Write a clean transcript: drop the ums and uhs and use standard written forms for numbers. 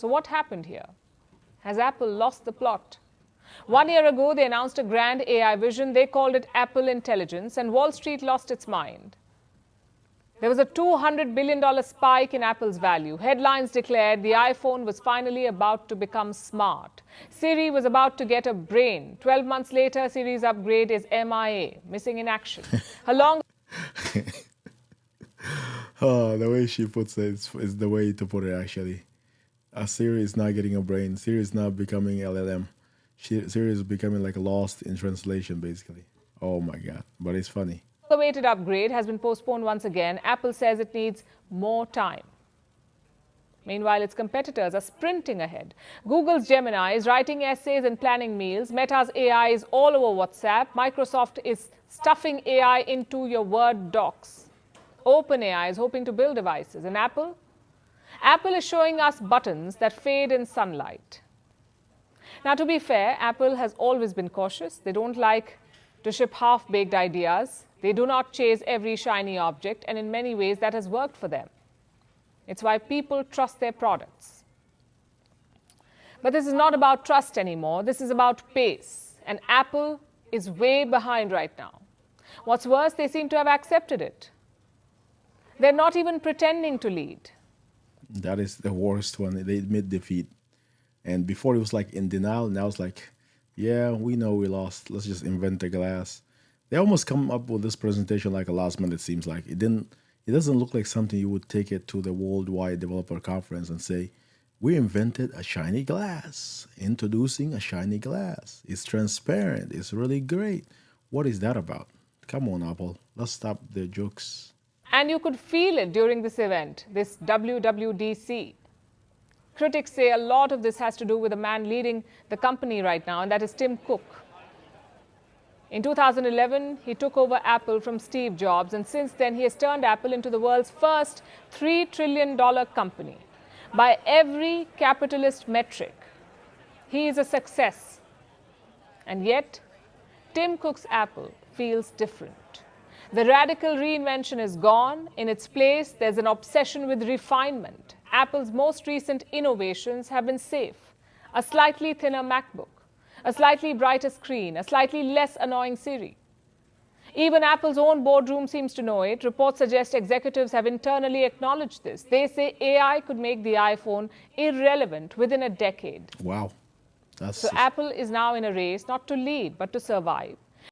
So what happened here? Has Apple lost the plot? 1 year ago, they announced a grand AI vision. They called it Apple Intelligence, and Wall Street lost its mind. There was a $200 billion spike in Apple's value. Headlines declared the iPhone was finally about to become smart. Siri was about to get a brain. 12 months later, Siri's upgrade is MIA, missing in action. Her long... Oh, the way she puts it is the way to put it, actually. Siri is not getting a brain. Siri is not becoming LLM. Siri is becoming like lost in translation, basically. Oh, my God. But it's funny. The awaited upgrade has been postponed once again. Apple says it needs more time. Meanwhile, its competitors are sprinting ahead. Google's Gemini is writing essays and planning meals. Meta's AI is all over WhatsApp. Microsoft is stuffing AI into your Word docs. OpenAI is hoping to build devices. And Apple? Apple is showing us buttons that fade in sunlight. Now, to be fair, Apple has always been cautious. They don't like to ship half-baked ideas. They do not chase every shiny object, and in many ways that has worked for them. It's why people trust their products. But this is not about trust anymore. This is about pace. And Apple is way behind right now. What's worse, they seem to have accepted it. They're not even pretending to lead. That is the worst one. They admit defeat. And before it was like in denial, now it's like, yeah, we know we lost. Let's just invent the glass. They almost come up with this presentation like a last minute, it seems like. It doesn't look like something you would take it to the Worldwide Developer Conference and say, we invented a shiny glass. Introducing a shiny glass. It's transparent. It's really great. What is that about? Come on, Apple. Let's stop the jokes. And you could feel it during this event, this WWDC. Critics say a lot of this has to do with the man leading the company right now, and that is Tim Cook. In 2011, he took over Apple from Steve Jobs, and since then he has turned Apple into the world's first $3 trillion company. By every capitalist metric, he is a success. And yet, Tim Cook's Apple feels different. The radical reinvention is gone. In its place, there's an obsession with refinement. Apple's most recent innovations have been safe. A slightly thinner MacBook, a slightly brighter screen, a slightly less annoying Siri. Even Apple's own boardroom seems to know it. Reports suggest executives have internally acknowledged this. They say AI could make the iPhone irrelevant within a decade. Wow. So Apple is now in a race not to lead, but to survive.